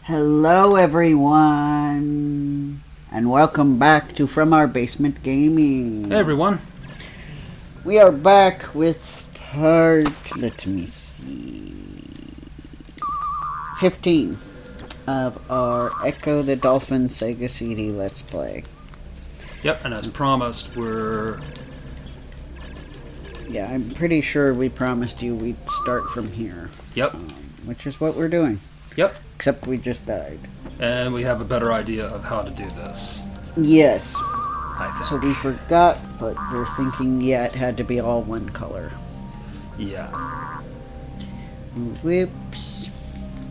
Hello everyone, and welcome back to From Our Basement Gaming. Hey everyone. We are back with let me see, 15 of our Ecco the Dolphin Sega CD Let's Play. Yep, and as promised, Yeah, I'm pretty sure we promised you we'd start from here. Yep. Which is what we're doing. Yep. Except we just died. And we have a better idea of how to do this. Yes. I think. So we forgot, but we're thinking, yeah, it had to be all one color. Yeah. Whoops.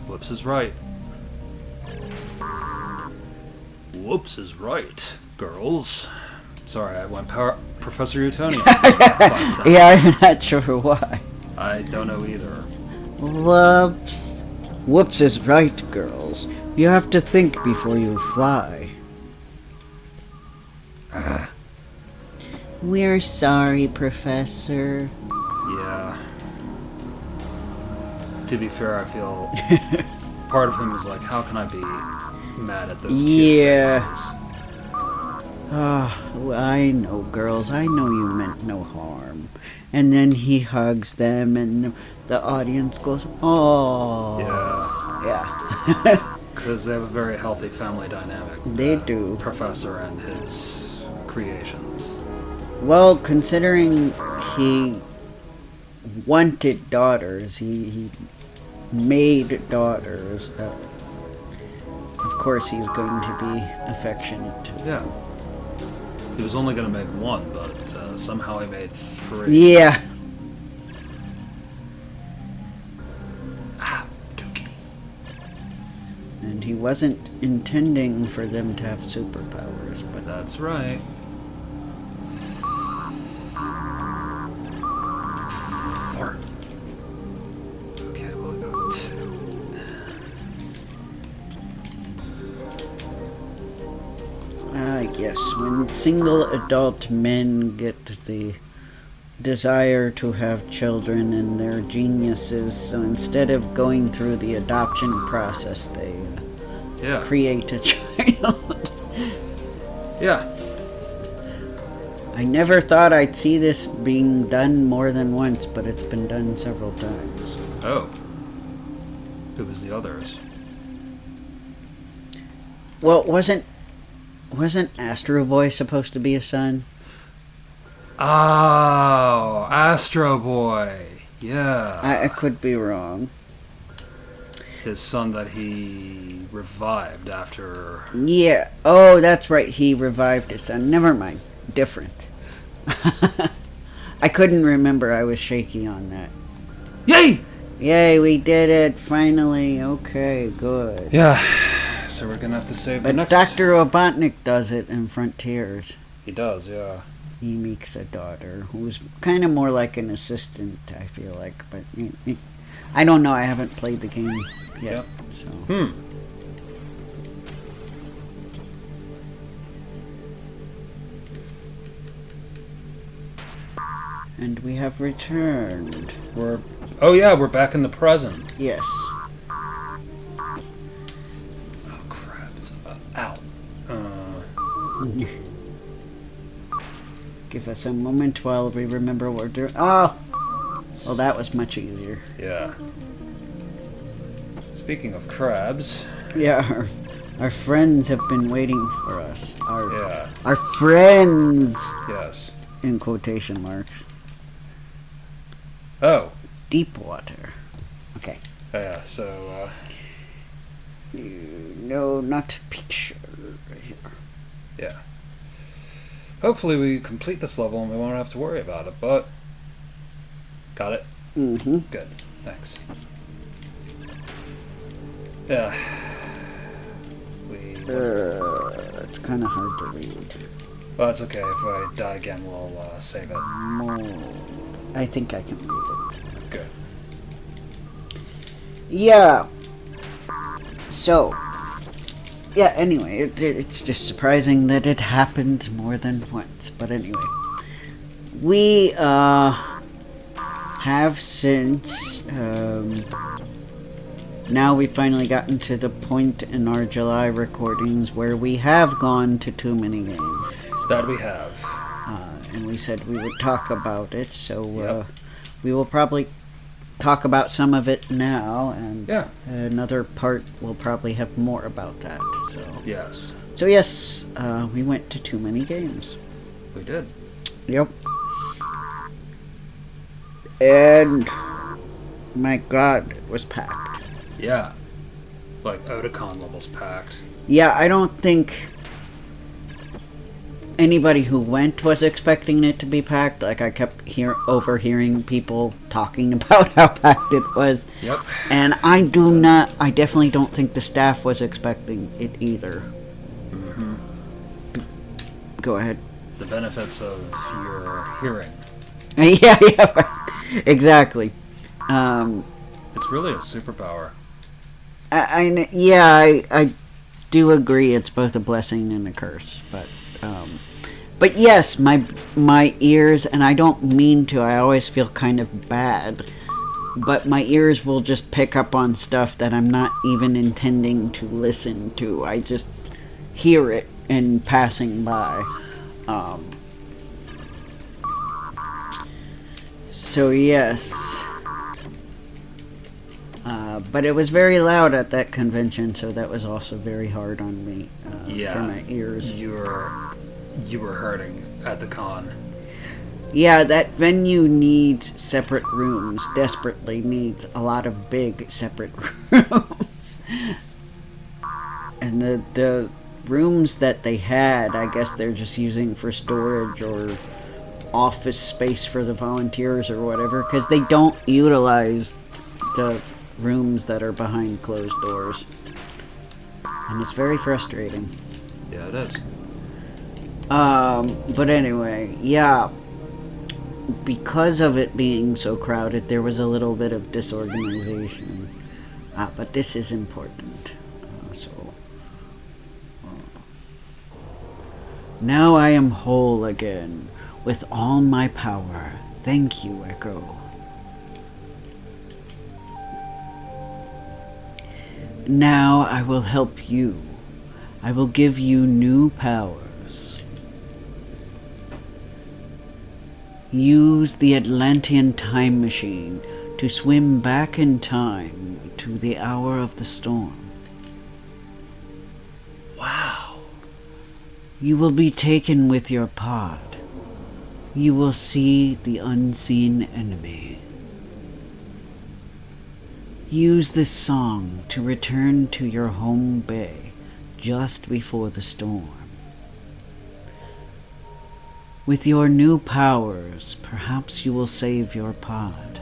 Whoops is right. Whoops is right, girls. Sorry, I went Professor Utonian. Yeah, I'm not sure why. I don't know either. Whoops. Whoops is right, girls. You have to think before you fly. We're sorry, Professor. Yeah. To be fair, I feel part of him is like, how can I be mad at those cute faces? Oh, I know, girls. I know you meant no harm. And then he hugs them, and the audience goes, oh. Yeah. Because they have a very healthy family dynamic. They do. Professor and his creations. Well, considering he wanted daughters, he made daughters, of course he's going to be affectionate to them. Yeah. He was only going to make one, but somehow he made three. Yeah. Dookie. And he wasn't intending for them to have superpowers, but That's right. Fart. Okay, we'll go two. yes, when single adult men get the desire to have children and they're geniuses, so instead of going through the adoption process, they create a child. Yeah. I never thought I'd see this being done more than once, but it's been done several times. Oh. Who was the others? Well, wasn't Astro Boy supposed to be a son? Oh, Astro Boy. Yeah. I could be wrong. His son that he revived after... Yeah. Oh, that's right. He revived his son. Never mind. Different. I couldn't remember. I was shaky on that. Yay! Yay, we did it. Finally. Okay, good. Yeah. So we're going to have to save the next... But Dr. Robotnik does it in Frontiers. He does, yeah. He makes a daughter who's kind of more like an assistant, I feel like. But I don't know. I haven't played the game yet. Yep. So. And we have returned. We're back in the present. Yes. Oh crap! Ow. Give us a moment while we remember what we're doing. Oh! Well, that was much easier. Yeah. Speaking of crabs. Yeah, our friends have been waiting for us. Our friends! Yes. In quotation marks. Oh. Deep water. Okay. Yeah, so, No, not picture. Here. Yeah. Hopefully we complete this level and we won't have to worry about it, but... Got it? Mm-hmm. Good. Thanks. Yeah. It's kind of hard to read. Well, it's okay. If I die again, we'll save it. I think I can read it. Good. Yeah. So... Yeah, anyway, it's just surprising that it happened more than once. But anyway, we have since now we've finally gotten to the point in our July recordings where we have gone to too many games. That we have. And we said we would talk about it, so Yep. we will probably talk about some of it now, and Yeah. another part will probably have more about that. Yes. So yes, we went to too many games. We did. Yep. And my God, it was packed. Yeah. Like Otakon levels packed. Yeah, I don't think anybody who went was expecting it to be packed. Like, I kept overhearing people talking about how packed it was. Yep. And I definitely don't think the staff was expecting it either. Mm-hmm. Go ahead. The benefits of your hearing. Yeah, right. Exactly. It's really a superpower. I do agree it's both a blessing and a curse, but yes, my ears, and I don't mean to, I always feel kind of bad, but my ears will just pick up on stuff that I'm not even intending to listen to. I just hear it in passing by. So yes. But it was very loud at that convention, so that was also very hard on me for my ears. You were hurting at the con. Yeah, that venue needs separate rooms. Desperately needs a lot of big separate rooms. And the rooms that they had, I guess they're just using for storage or office space for the volunteers or whatever, because they don't utilize the rooms that are behind closed doors. And it's very frustrating. Yeah, it is. But anyway, yeah. Because of it being so crowded, there was a little bit of disorganization. But this is important. Now I am whole again, with all my power. Thank you, Echo. Now I will help you. I will give you new powers. Use the Atlantean time machine to swim back in time to the hour of the storm. Wow. You will be taken with your pod. You will see the unseen enemy. Use this song to return to your home bay just before the storm. With your new powers, perhaps you will save your pod.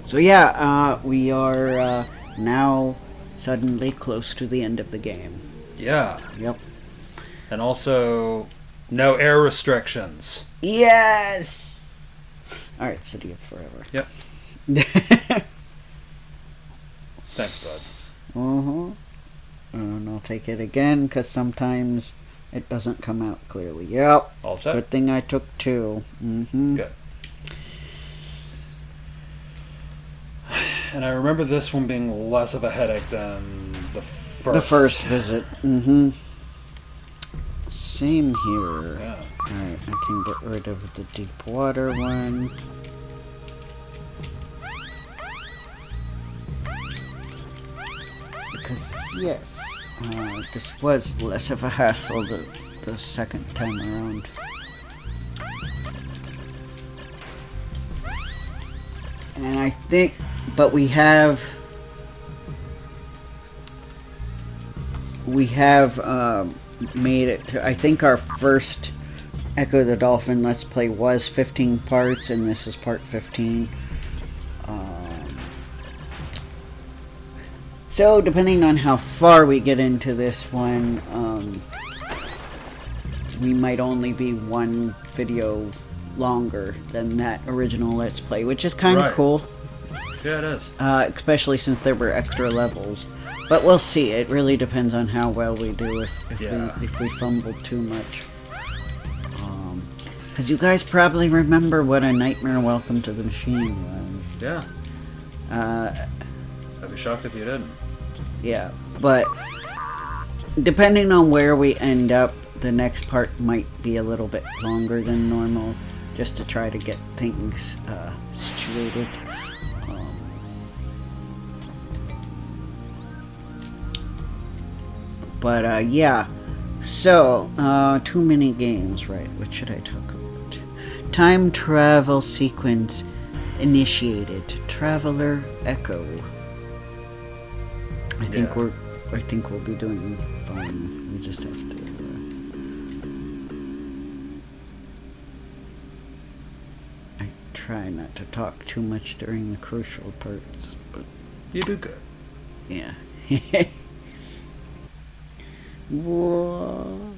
So yeah, we are now suddenly close to the end of the game. Yeah. Yep. And also, no air restrictions. Yes! Alright, City of Forever. Yep. Thanks, bud. And I'll take it again, because sometimes it doesn't come out clearly. Yep. All set? Good thing I took two. Good. And I remember this one being less of a headache than the first. The first visit. Same here. Yeah. Alright, I can get rid of the deep water one. Because, yes, this was less of a hassle the second time around. And I think, but we have made it to, I think our first Ecco the Dolphin Let's Play was 15 parts, and this is part 15. So, depending on how far we get into this one, we might only be one video longer than that original Let's Play, which is kind of cool. Yeah, it is. Especially since there were extra levels. But we'll see. It really depends on how well we do if we fumble too much. Because you guys probably remember what a nightmare Welcome to the Machine was. Yeah. I'd be shocked if you didn't. Yeah, but depending on where we end up, the next part might be a little bit longer than normal, just to try to get things situated. But yeah, so too many games, right? What should I talk about? Time travel sequence initiated. Traveler Echo. I think we'll be doing fine. We just have to. I try not to talk too much during the crucial parts, but you do good. Yeah. Whoa.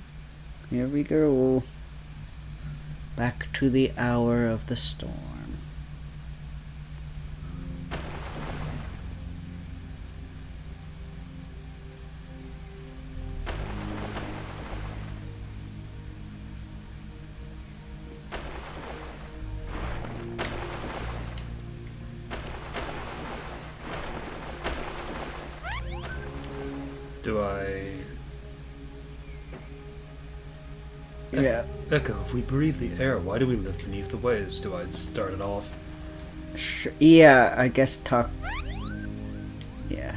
Here we go. Back to the hour of the storm. Do I... Yeah. Echo, if we breathe the air, why do we live beneath the waves? Do I start it off? Sure. Yeah, I guess talk... Yeah.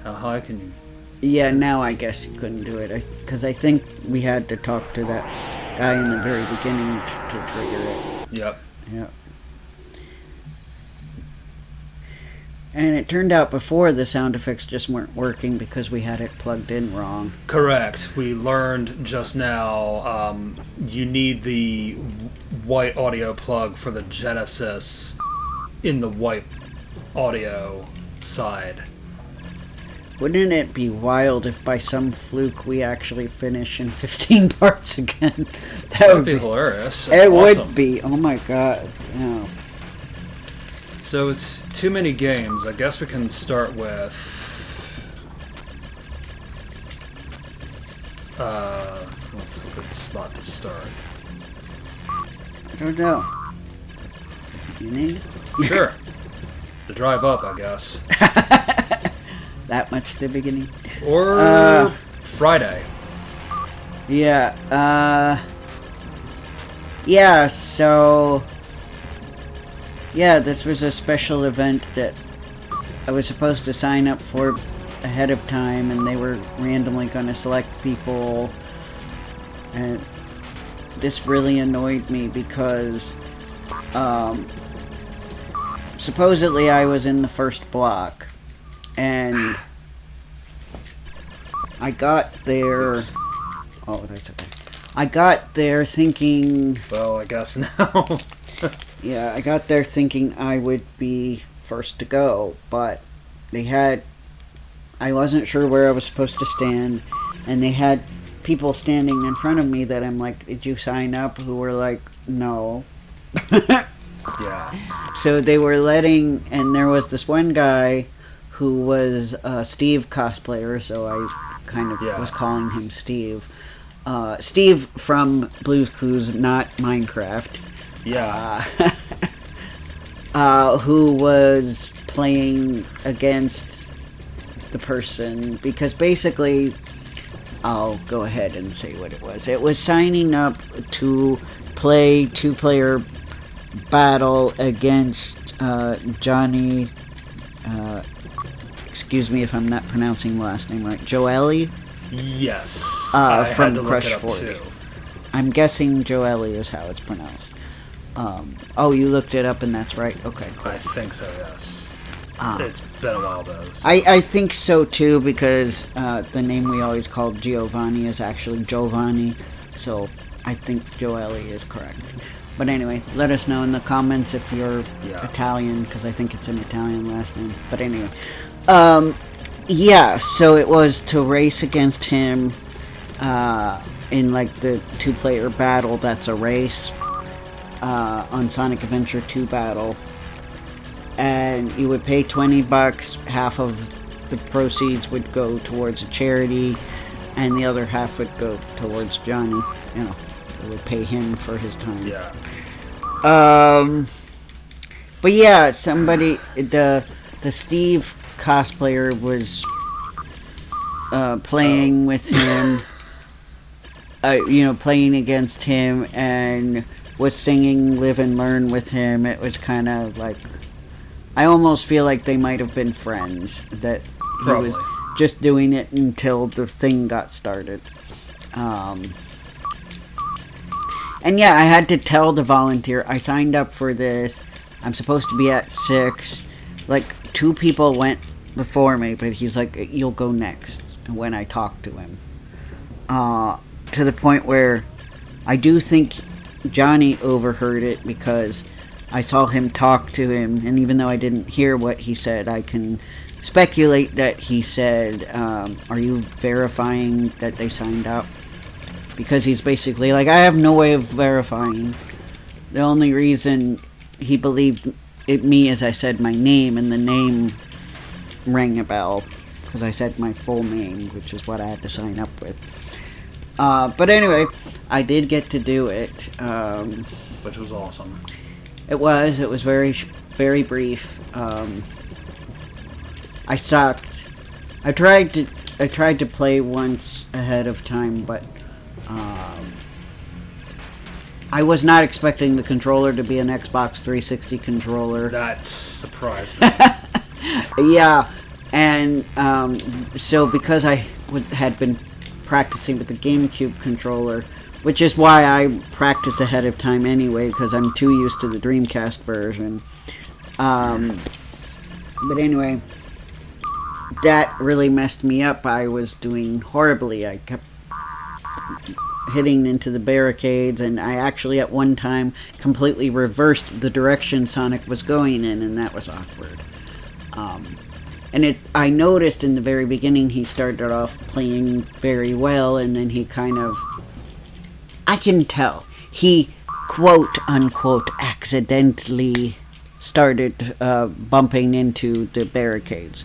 How high can you... Yeah, now I guess you couldn't do it. Because I think we had to talk to that guy in the very beginning to trigger it. Yep. Yep. And it turned out before the sound effects just weren't working because we had it plugged in wrong. Correct. We learned just now you need the white audio plug for the Genesis in the white audio side. Wouldn't it be wild if by some fluke we actually finish in 15 parts again? That would be hilarious. It would be. Oh my god. No. So it's too many games. I guess we can start with... what's a good spot to start? I don't know. Beginning? Sure. The drive up, I guess. That much the beginning? Or Friday. Yeah, yeah, so... Yeah, this was a special event that I was supposed to sign up for ahead of time, and they were randomly going to select people. And this really annoyed me because supposedly I was in the first block, and I got there... Oh, that's okay. I got there thinking... Well, I guess now... Yeah, I got there thinking I would be first to go, but they had... I wasn't sure where I was supposed to stand, and they had people standing in front of me that I'm like, did you sign up? Who were like, no. Yeah. So they were letting... And there was this one guy who was a Steve cosplayer, so I kind of was calling him Steve. Steve from Blue's Clues, not Minecraft. Yeah. Who was playing against the person, because basically, I'll go ahead and say what it was. It was signing up to play two-player battle against Johnny, excuse me if I'm not pronouncing the last name right, Joely? Yes. From Crush 40. I'm guessing Joely is how it's pronounced. Oh, you looked it up and that's right? Okay, cool. I think so, yes. It's been a while, though. So. I think so, too, because the name we always called Giovanni is actually Giovanni, so I think Joely is correct. But anyway, let us know in the comments if you're Italian, because I think it's an Italian last name. But anyway. Yeah, so it was to race against him in, like, the two-player battle that's a race. On Sonic Adventure 2 Battle, and you would pay $20. Half of the proceeds would go towards a charity, and the other half would go towards Johnny. You know, it would pay him for his time. Yeah. But yeah, the Steve cosplayer was playing with him, playing against him, and was singing Live and Learn with him. It was kind of like, I almost feel like they might have been friends, that he Probably. was just doing it until the thing got started. And yeah, I had to tell the volunteer, I signed up for this, I'm supposed to be at 6. Like, 2 people went before me, but he's like, you'll go next, when I talked to him. To the point where I do think Johnny overheard it, because I saw him talk to him, and even though I didn't hear what he said, I can speculate that he said, are you verifying that they signed up? Because he's basically like, I have no way of verifying. The only reason he believed me is I said my name, and the name rang a bell, because I said my full name, which is what I had to sign up with. But anyway, I did get to do it. Which was awesome. It was very, very brief. I sucked. I tried to play once ahead of time, but I was not expecting the controller to be an Xbox 360 controller. That surprised me. Yeah, and so because I had been practicing with the GameCube controller, which is why I practice ahead of time anyway, because I'm too used to the Dreamcast version. But anyway, that really messed me up. I was doing horribly. I kept hitting into the barricades, and I actually at one time completely reversed the direction Sonic was going in, and that was awkward. I noticed in the very beginning he started off playing very well, and then he kind of, I can tell, he quote unquote accidentally started bumping into the barricades.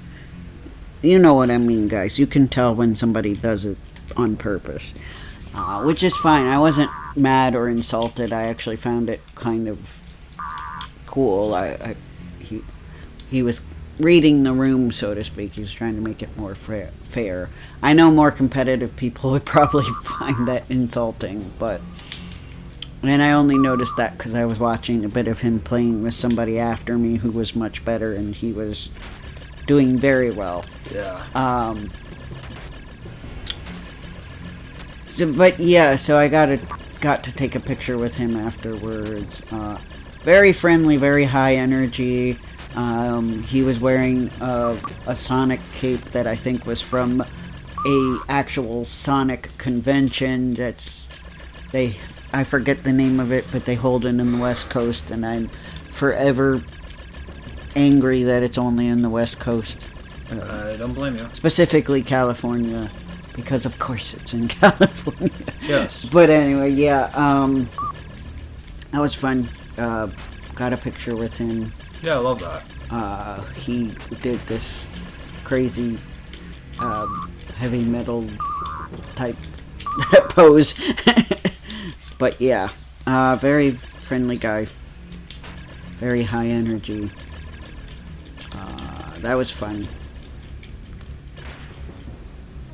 You know what I mean, guys. You can tell when somebody does it on purpose. Which is fine. I wasn't mad or insulted. I actually found it kind of cool. He was reading the room, so to speak. He was trying to make it more fair. I know more competitive people would probably find that insulting, and I only noticed that because I was watching a bit of him playing with somebody after me who was much better, and he was doing very well. Yeah. So I got to take a picture with him afterwards. Very friendly, very high energy. He was wearing a Sonic cape that I think was from a actual Sonic convention. I forget the name of it, but they hold it in the West Coast, and I'm forever angry that it's only in the West Coast. I don't blame you. Specifically California, because of course it's in California. Yes. But anyway, yeah, that was fun. Got a picture with him. Yeah, I love that. He did this crazy heavy metal type pose. But yeah, very friendly guy. Very high energy. That was fun.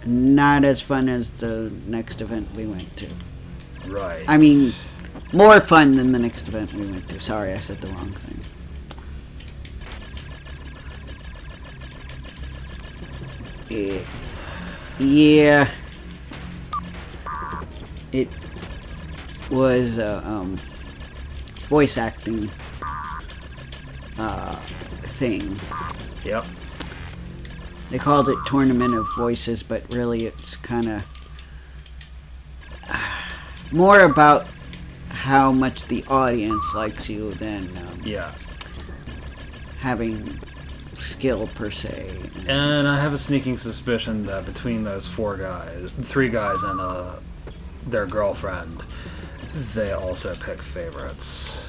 Not as fun as the next event we went to. Right. I mean, more fun than the next event we went to. Sorry, I said the wrong thing. Yeah. It was a voice acting thing. Yep. They called it Tournament of Voices, but really it's kind of more about how much the audience likes you than having skill per se. And I have a sneaking suspicion that between those three guys and their girlfriend, they also pick favorites.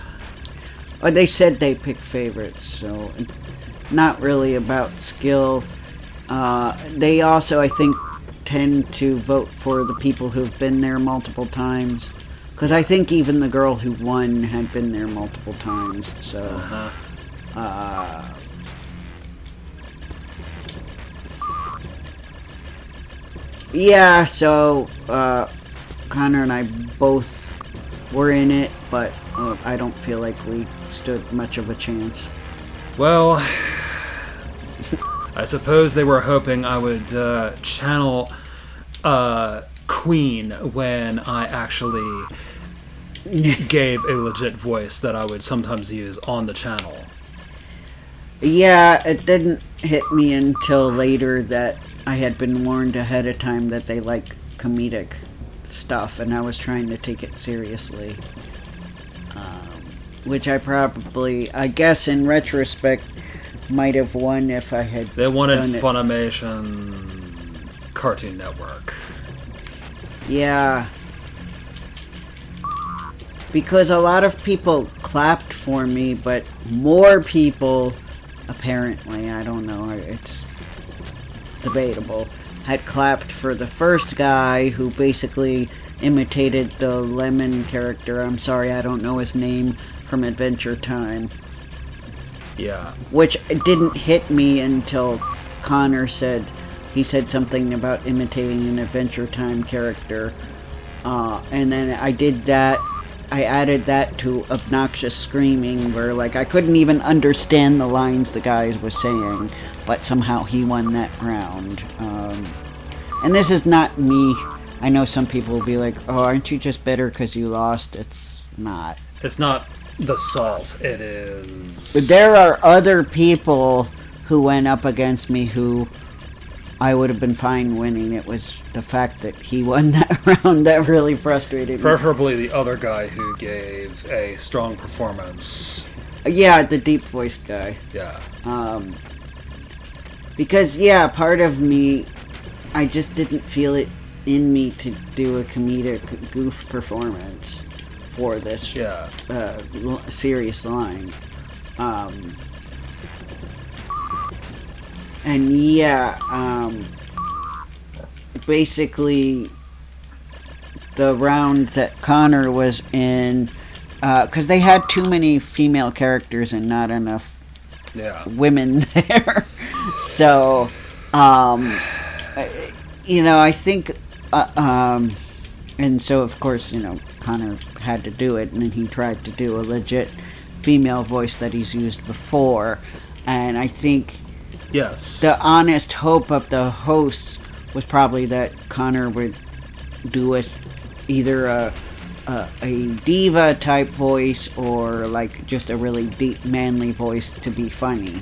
Or they said they pick favorites, so it's not really about skill. They also, I think, tend to vote for the people who've been there multiple times. Because I think even the girl who won had been there multiple times, so... yeah, so Connor and I both were in it, but I don't feel like we stood much of a chance. Well, I suppose they were hoping I would channel Queen when I actually gave a legit voice that I would sometimes use on the channel. Yeah, it didn't hit me until later that I had been warned ahead of time that they like comedic stuff, and I was trying to take it seriously. Which I guess in retrospect, might have won if I had They wanted done it. Funimation Cartoon Network. Yeah. Because a lot of people clapped for me, but more people, apparently, I don't know, it's debatable, had clapped for the first guy who basically imitated the Lemon character. I'm sorry, I don't know his name, from Adventure Time. Yeah. Which didn't hit me until Connor said something about imitating an Adventure Time character. And then I did that. I added that to obnoxious screaming where, like, I couldn't even understand the lines the guy was saying, but somehow he won that round. And this is not me. I know some people will be like, oh, aren't you just bitter because you lost? It's not. It's not the salt. It is... But there are other people who went up against me who I would have been fine winning. It was the fact that he won that round that really frustrated me. Preferably the other guy who gave a strong performance. Yeah, the deep voice guy. Yeah. Because, yeah, part of me, I just didn't feel it in me to do a comedic goof performance for this serious line. And yeah, basically the round that Connor was in, because they had too many female characters and not enough women there. So, you know, I think, and so of course, you know, Connor had to do it, and then he tried to do a legit female voice that he's used before, and I think the honest hope of the hosts was probably that Connor would do either a diva type voice or like just a really deep manly voice to be funny.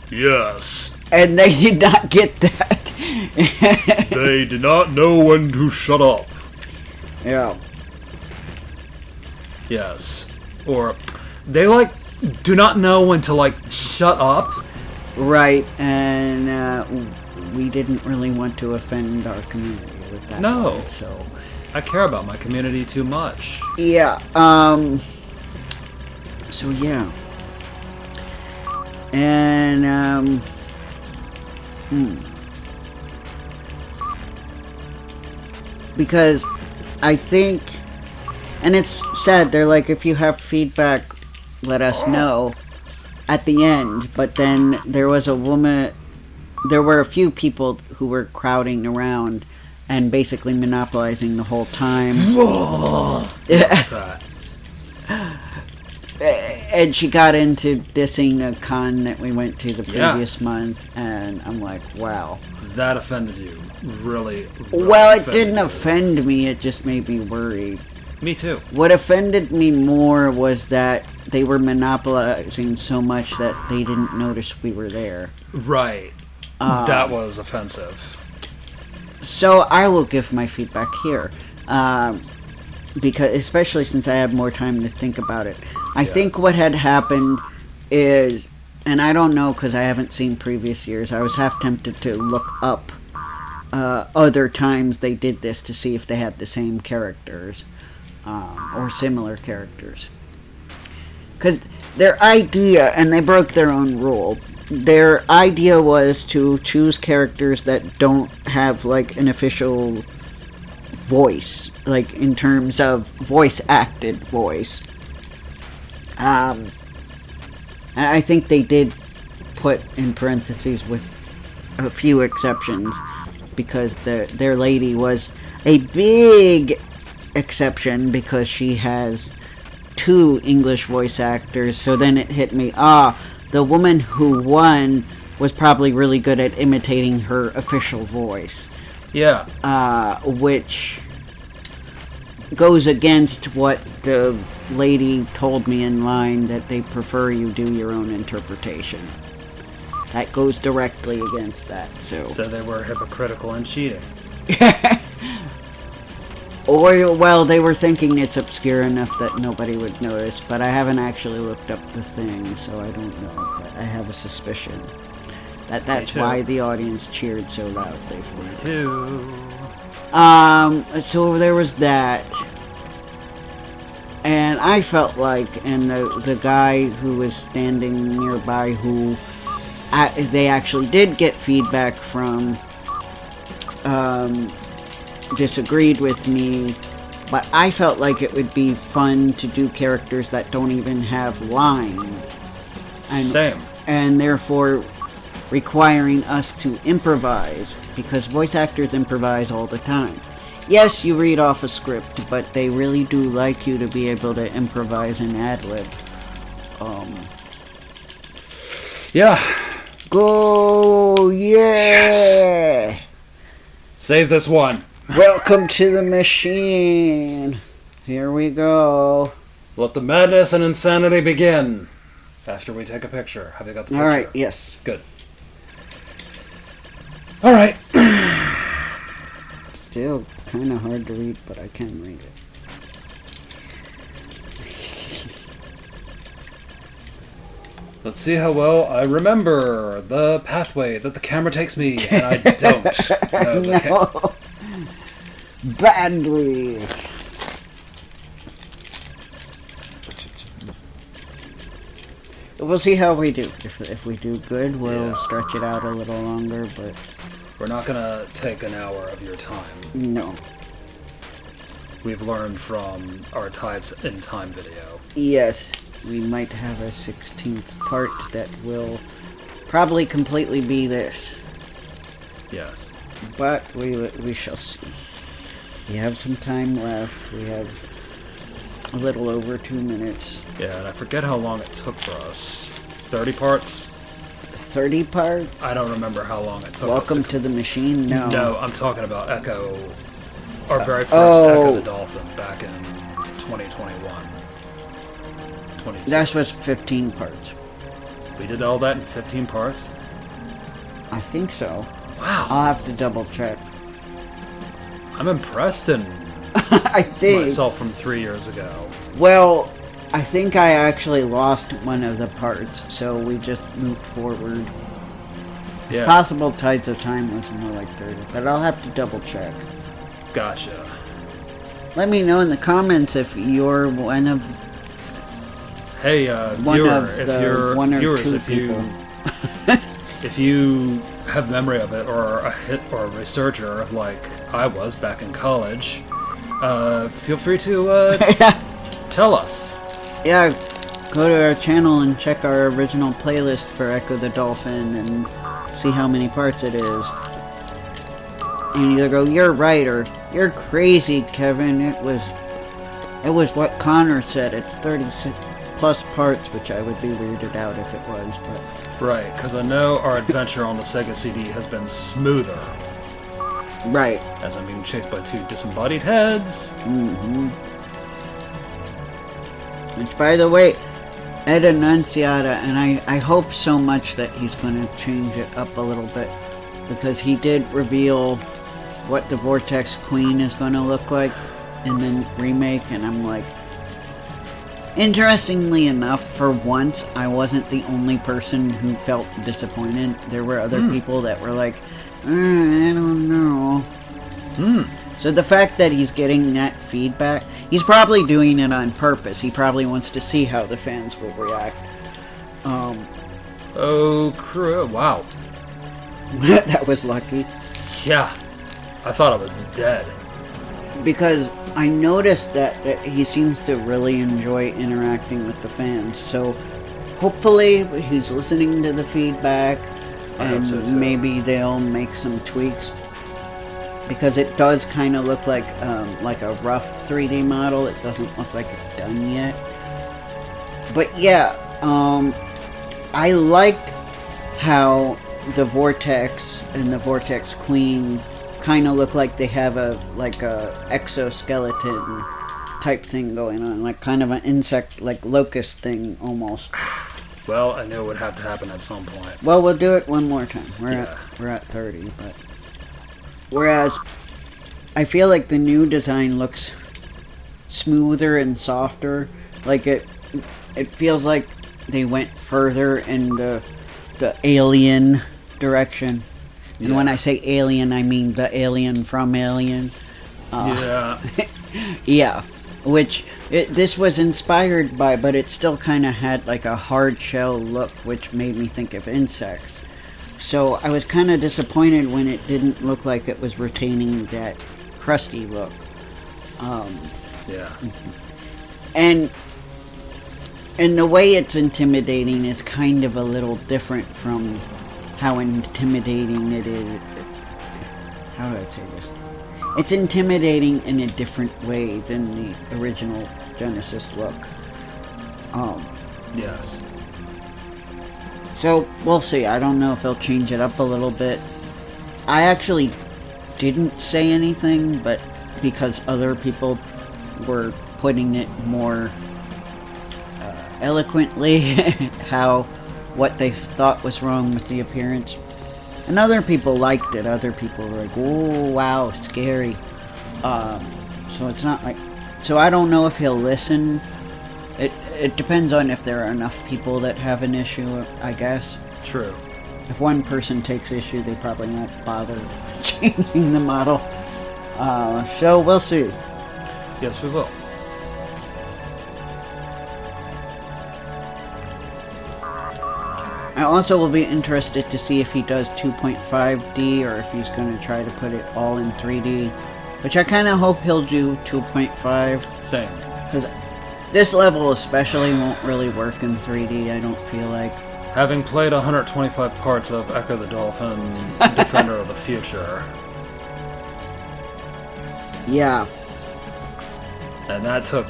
Yes. And they did not get that. They did not know when to shut up. Yeah. Yes. Or they do not know when to shut up. Right, and we didn't really want to offend our community with that. No. Point, so I care about my community too much. Yeah. So yeah. And because I think, and it's sad, they're like, if you have feedback, let us know at the end. But then there was a woman, there were a few people who were crowding around and basically monopolizing the whole time. And she got into dissing a con that we went to the previous month, and I'm like, wow. That offended you. Really well, it didn't offend me, it just made me worried. Me too. What offended me more was that they were monopolizing so much that they didn't notice we were there. Right. That was offensive. So I will give my feedback here. Because, especially since I have more time to think about it. I think what had happened is, and I don't know because I haven't seen previous years, I was half tempted to look up other times they did this to see if they had the same characters or similar characters. Because their idea, and they broke their own rule, their idea was to choose characters that don't have like an official voice, like in terms of voice acted voice. And I think they did put in parentheses with a few exceptions, because their lady was a big exception because she has 2 English voice actors. So then it hit me, the woman who won was probably really good at imitating her official voice. Yeah. Which goes against what the lady told me in line, that they prefer you do your own interpretation. That goes directly against that. So they were hypocritical and cheating. Or, well, they were thinking it's obscure enough that nobody would notice, but I haven't actually looked up the thing, so I don't know. But I have a suspicion that's why the audience cheered so loudly for it. Me too. So there was that. And I felt like, and the guy who was standing nearby, who they actually did get feedback from, disagreed with me, but I felt like it would be fun to do characters that don't even have lines. Same. And therefore requiring us to improvise, because voice actors improvise all the time. Yes, you read off a script, but they really do like you to be able to improvise and ad-lib. Yeah. Go, yeah! Yes. Save this one. Welcome to the machine. Here we go. Let the madness and insanity begin. After we take a picture. Have you got the picture? Alright, yes. Good. Alright. Still kind of hard to read, but I can read it. Let's see how well I remember the pathway that the camera takes me, and I don't. No. Badly. We'll see how we do. If we do good, we'll stretch it out a little longer, but we're not gonna take an hour of your time. No. We've learned from our Tides in Time video. Yes. We might have a 16th part that will probably completely be this. Yes. But we shall see. We have some time left. We have a little over 2 minutes. Yeah, and I forget how long it took for us. 30 parts? 30 parts? I don't remember how long it took Welcome us to the machine? No. No, I'm talking about Echo, our very first Echo the Dolphin back in 2021. That was 15 parts. We did all that in 15 parts? I think so. Wow. I'll have to double check. I'm impressed in I did. myself from 3 years ago. Well, I think I actually lost one of the parts, so we just moved forward. Yeah. Possible Tides of Time was more like 30, but I'll have to double check. Gotcha. Let me know in the comments if you're one of Hey, viewer, if you have memory of it, or a researcher like I was back in college, feel free to tell us. Yeah, go to our channel and check our original playlist for Ecco the Dolphin and see how many parts it is. And either go, you're right, or you're crazy, Kevin. It was what Connor said. It's 36 plus parts, which I would be weirded out if it was, but right, because I know our adventure on the Sega CD has been smoother. Right. As I'm being chased by 2 disembodied heads. Mm-hmm. Which, by the way, Ed Annunziata, and I hope so much that he's going to change it up a little bit, because he did reveal what the Vortex Queen is going to look like in the remake, and I'm like, interestingly enough, for once, I wasn't the only person who felt disappointed. There were other people that were like, I don't know. So the fact that he's getting that feedback, he's probably doing it on purpose. He probably wants to see how the fans will react. Oh, wow. That was lucky. Yeah. I thought I was dead. Because I noticed that he seems to really enjoy interacting with the fans. So hopefully he's listening to the feedback, I hope and so, too. maybe they'll make some tweaks. Because it does kind of look like a rough 3D model. It doesn't look like it's done yet. But yeah, I like how the Vortex and the Vortex Queen kind of look like they have a exoskeleton type thing going on, like kind of an insect, like locust thing almost. Well, I knew it would have to happen at some point. Well, we'll do it one more time. We're at 30, but whereas I feel like the new design looks smoother and softer. Like it feels like they went further in the Alien direction. And when I say alien, I mean the alien from Alien. Yeah. Yeah. Which this was inspired by, but it still kind of had like a hard shell look, which made me think of insects. So I was kind of disappointed when it didn't look like it was retaining that crusty look. Yeah. And the way it's intimidating is kind of a little different from how intimidating it is. How do I say this? It's intimidating in a different way than the original Genesis look. Yes. So we'll see. I don't know if they'll change it up a little bit. I actually didn't say anything, but because other people were putting it more eloquently, what they thought was wrong with the appearance. And other people liked it. Other people were like, "Oh, wow, scary." So it's not like... So I don't know if he'll listen. It depends on if there are enough people that have an issue, I guess. True. If one person takes issue, they probably won't bother changing the model. So we'll see. Yes, we will. I also will be interested to see if he does 2.5D or if he's going to try to put it all in 3D. Which I kind of hope he'll do 2.5. Same. Because this level especially won't really work in 3D, I don't feel like. Having played 125 parts of Ecco the Dolphin, Defender of the Future. Yeah. And that took,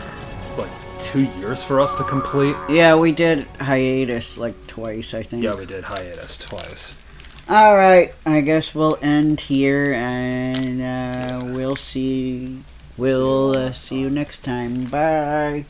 2 years for us to complete? Yeah, we did hiatus twice, I think. Yeah, we did hiatus twice. Alright, I guess we'll end here, and we'll see you next time. Bye!